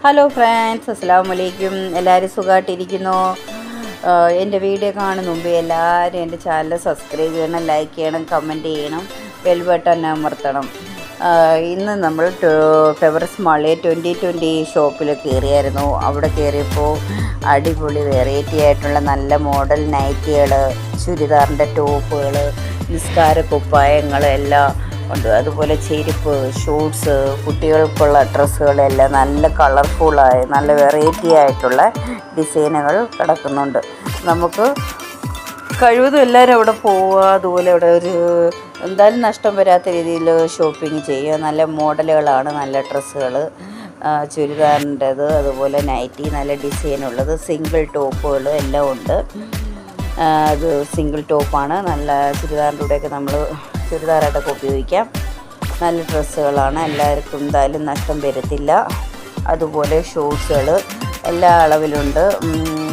Hello friends, അസ്സലാമു അലൈക്കും. എല്ലാവരും സുഖമായിട്ടിരിക്കുന്നു. എൻ്റെ വീഡിയോ കാണുന്ന മുമ്പ് എല്ലാവരും എൻ്റെ ചാനൽ സബ്സ്ക്രൈബ് ചെയ്യണം, ലൈക്ക് ചെയ്യണം, കമൻറ്റ് ചെയ്യണം, ബെൽ ബട്ടൺ അമർത്തണം. ഇന്ന് നമ്മൾ ഫെവറസ് മാളിൽ 2020 ഷോപ്പിൽ കയറിയായിരുന്നു. അവിടെ കയറിയപ്പോൾ അടിപൊളി വെറൈറ്റി ആയിട്ടുള്ള നല്ല മോഡൽ നൈറ്റികൾ, ചുരിദാറിൻ്റെ ടോപ്പുകൾ, നിസ്കാര കുപ്പായങ്ങൾ എല്ലാം ഉണ്ട്. അതുപോലെ ചെരുപ്പ്, ഷൂട്ട്സ്, കുട്ടികൾക്കുള്ള ഡ്രസ്സുകളെല്ലാം നല്ല കളർഫുള്ളായ നല്ല വെറൈറ്റി ആയിട്ടുള്ള ഡിസൈനുകൾ കിടക്കുന്നുണ്ട്. നമുക്ക് കഴിവതും എല്ലാവരും അവിടെ പോവുക, അതുപോലെ അവിടെ ഒരു എന്തായാലും നഷ്ടം വരാത്ത രീതിയിൽ ഷോപ്പിംഗ് ചെയ്യുക. നല്ല മോഡലുകളാണ്, നല്ല ഡ്രസ്സുകൾ, ചുരിദാറിൻ്റേത്, അതുപോലെ നൈറ്റി നല്ല ഡിസൈനുള്ളത്, സിംഗിൾ ടോപ്പുകൾ എല്ലാം ഉണ്ട്. അത് സിംഗിൾ ടോപ്പാണ്. നല്ല ചുരിദാറിൻ്റെ കൂടെയൊക്കെ നമ്മൾ ചുരിദാറായിട്ടൊക്കെ ഉപയോഗിക്കാം. നല്ല ഡ്രസ്സുകളാണ്, എല്ലാവർക്കും എന്തായാലും നഷ്ടം വരത്തില്ല. അതുപോലെ ഷൂസുകൾ എല്ലാ അളവിലുണ്ട്.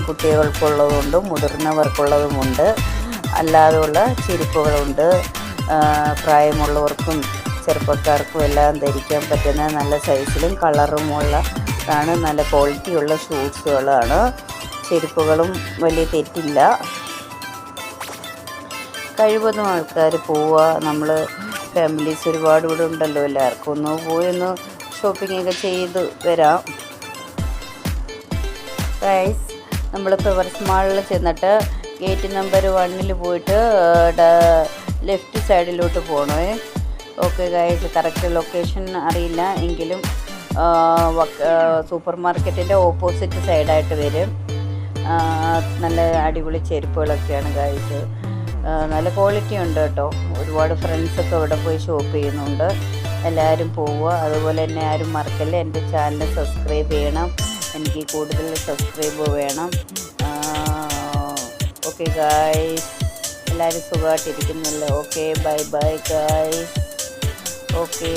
കുട്ടികൾക്കുള്ളതുണ്ട്, മുതിർന്നവർക്കുള്ളതുമുണ്ട്. അല്ലാതെയുള്ള ചെരുപ്പുകളുണ്ട്. പ്രായമുള്ളവർക്കും ചെറുപ്പക്കാർക്കും എല്ലാം ധരിക്കാൻ പറ്റുന്ന നല്ല സൈസിലും കളറുമുള്ളതാണ്. നല്ല ക്വാളിറ്റിയുള്ള ഷൂസുകളാണ്. ചെരുപ്പുകളും വലിയ തെറ്റില്ല. കഴിവതും ആൾക്കാർ പോവുക. നമ്മൾ ഫാമിലീസ് ഒരുപാട് ഇവിടെ ഉണ്ടല്ലോ, എല്ലാവർക്കും ഒന്ന് പോയി ഒന്ന് ഷോപ്പിങ്ങൊക്കെ ചെയ്ത് വരാം. ഗൈസ്, നമ്മൾ ഫെവറസ് മാളിൽ ചെന്നിട്ട് ഗേറ്റ് നമ്പർ 1 പോയിട്ട് ലെഫ്റ്റ് സൈഡിലോട്ട് പോകണേ. ഓക്കെ ഗൈസ്, കറക്റ്റ് ലൊക്കേഷൻ അറിയില്ല എങ്കിലും സൂപ്പർ മാർക്കറ്റിൻ്റെ ഓപ്പോസിറ്റ് സൈഡായിട്ട് വരും. നല്ല അടിപൊളി ചെരുപ്പുകളൊക്കെയാണ് ഗൈസ്. നല്ല ക്വാളിറ്റി ഉണ്ട് കേട്ടോ. ഒരുപാട് ഫ്രണ്ട്സൊക്കെ ഇവിടെ പോയി ഷോപ്പ് ചെയ്യുന്നുണ്ട്. എല്ലാവരും പോവുക. അതുപോലെ തന്നെ ആരും മറക്കല്ലേ, എൻ്റെ ചാനൽ സബ്സ്ക്രൈബ് ചെയ്യണം. എനിക്ക് കൂടുതൽ സബ്സ്ക്രൈബ് വേണം. ഓക്കെ ഗായ്സ്, എല്ലാവരും സുഖമായിട്ടിരിക്കുന്നില്ല. Okay, bye bye guys. Okay.